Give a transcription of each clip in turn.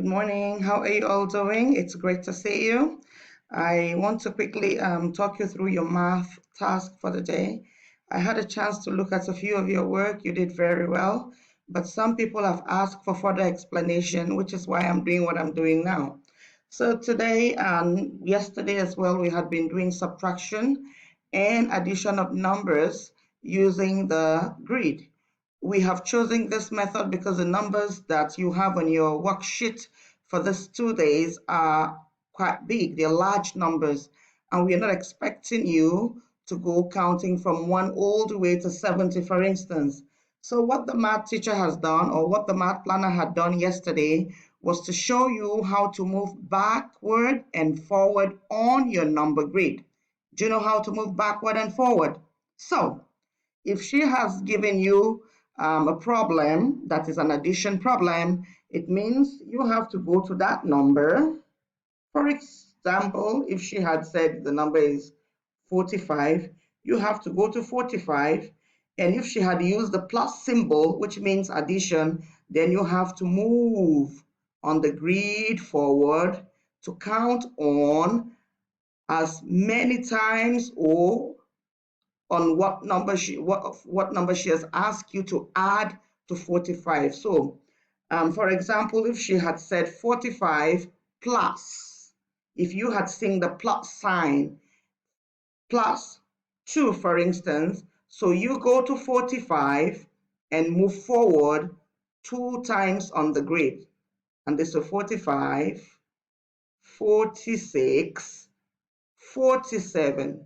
Good morning. How are you all doing? It's great to see you. I want to quickly talk you through your math task for the day. I had a chance to look at a few of your work. You did very well, but some people have asked for further explanation, which is why I'm doing what I'm doing now. So today and yesterday as well, we had been doing subtraction and addition of numbers using the grid. We have chosen this method because the numbers that you have on your worksheet for these 2 days are quite big. They're large numbers, and we are not expecting you to go counting from 1 all the way to 70, for instance. So what the math teacher has done, or what the math planner had done yesterday, was to show you how to move backward and forward on your number grid. Do you know how to move backward and forward? So if she has given you a problem that is an addition problem, it means you have to go to that number. For example, if she had said the number is 45, you have to go to 45. And if she had used the plus symbol, which means addition, then you have to move on the grid forward to count on as many times or on what number she has asked you to add to 45. So, for example, if she had said 45 plus, if you had seen the plus sign, plus 2, for instance, so you go to 45 and move forward 2 times on the grid. And this is 45, 46, 47.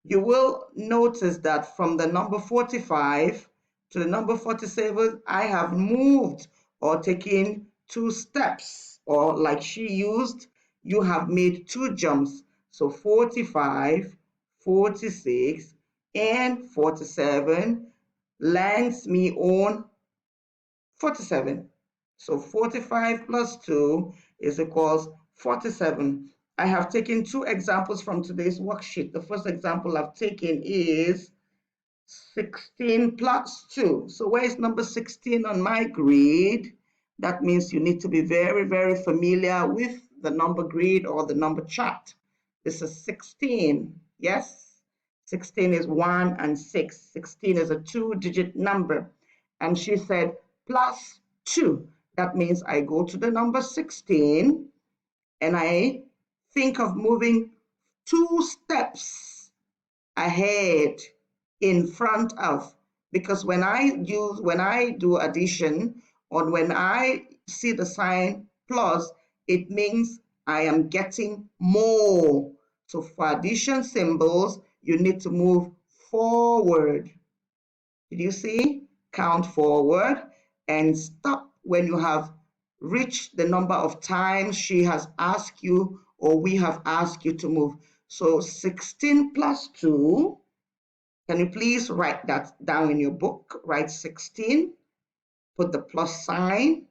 You will notice that from the number 45 to the number 47, I have moved or taken 2 steps, or like she used, you have made 2 jumps. So 45, 46, and 47 lands me on 47. So 45 plus 2 is equals 47. I have taken 2 examples from today's worksheet. The first example I've taken is 16 plus 2. So where is number 16 on my grid? That means you need to be very, very familiar with the number grid or the number chart. This is 16. Yes, 16 is 1 and 6. 16 is a 2-digit number. And she said plus 2. That means I go to the number 16 and I think of moving 2 steps ahead in front of, because when I do addition, or when I see the sign plus, it means I am getting more. So for addition symbols, you need to move forward. Did you see? Count forward and stop when you have reached the number of times she has asked you or we have asked you to move. So 16 plus 2, can you please write that down in your book? Write 16, put the plus sign,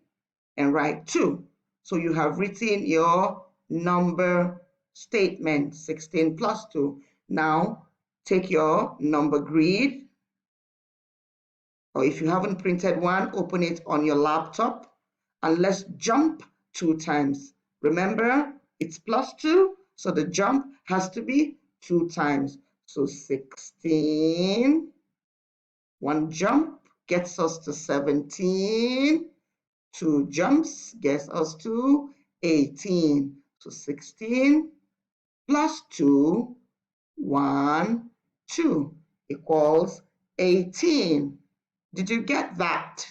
and write 2. So you have written your number statement, 16 plus 2. Now take your number grid, or if you haven't printed one, open it on your laptop and let's jump 2 times. Remember, it's plus 2, so the jump has to be 2 times. So 16, 1 jump gets us to 17, 2 jumps gets us to 18. So 16 plus 2, 1, 2 equals 18. Did you get that?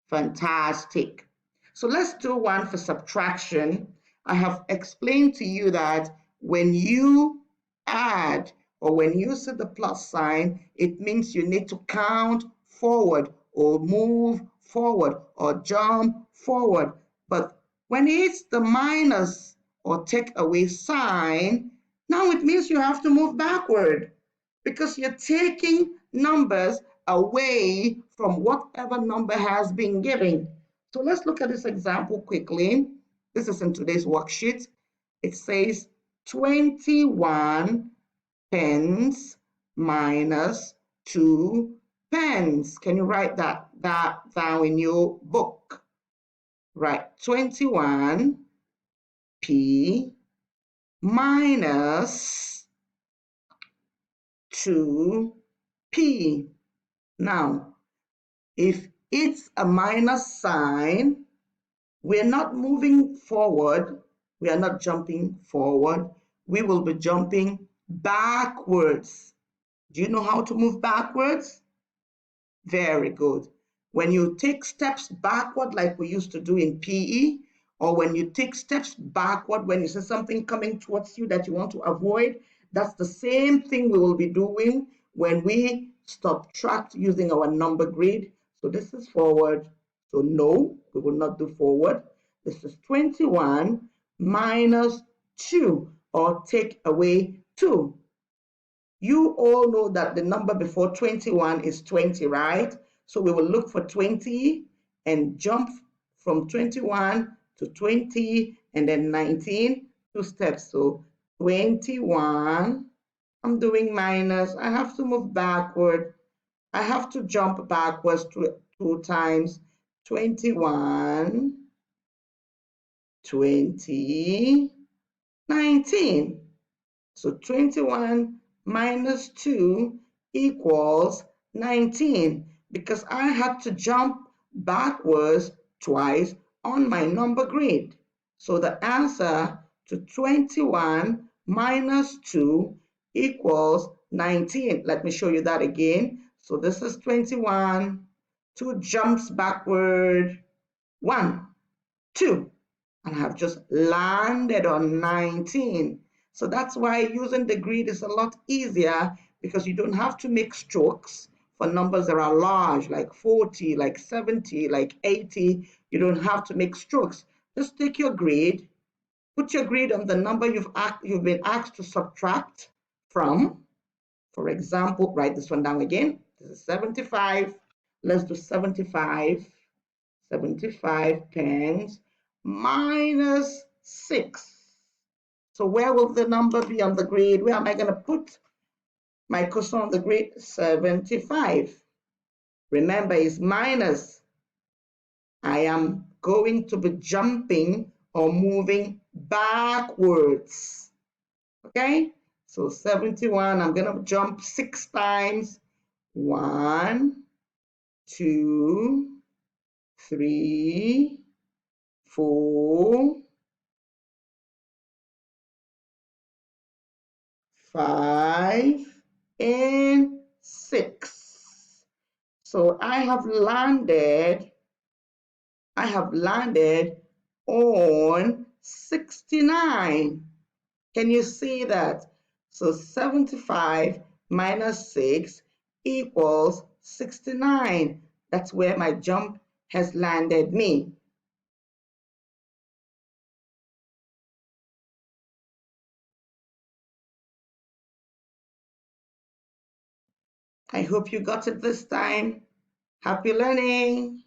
Fantastic. So let's do one for subtraction. I have explained to you that when you add or when you see the plus sign, it means you need to count forward or move forward or jump forward. But when it's the minus or take away sign, now it means you have to move backward because you're taking numbers away from whatever number has been given. So let's look at this example quickly. This is in today's worksheet. It says 21 pence minus 2 pence. Can you write that down in your book? write 21p minus 2p. Now, if it's a minus sign, we're not moving forward, we are not jumping forward, we will be jumping backwards. Do you know how to move backwards? Very good. When you take steps backward, like we used to do in PE, or when you take steps backward, when you see something coming towards you that you want to avoid, that's the same thing we will be doing when we subtract using our number grid. So this is forward. So no, we will not do forward. This is 21 minus 2, or take away 2. You all know that the number before 21 is 20, right? So we will look for 20 and jump from 21 to 20 and then 19, 2 steps. So 21, I'm doing minus, I have to move backward. I have to jump backwards 2 times. 21, 20, 19. So 21 minus 2 equals 19, because I had to jump backwards twice on my number grid. So the answer to 21 minus 2 equals 19. Let me show you that again. So this is 21, 2 jumps backward, 1, 2, and I have just landed on 19. So that's why using the grid is a lot easier, because you don't have to make strokes for numbers that are large, like 40, like 70, like 80. You don't have to make strokes. Just take your grid, put your grid on the number you've been asked to subtract from. For example, write this one down again. This is 75. Let's do 75. 75 pence minus 6. So where will the number be on the grid? Where am I going to put my cursor on the grid? 75. Remember, it's minus. I am going to be jumping or moving backwards. Okay? So 71, I'm going to jump 6 times. 1, 2, 3, 4, 5, and 6. So I have landed on 69. Can you see that? So 75 minus 6 equals 69. That's where my jump has landed me. I hope you got it this time. Happy learning.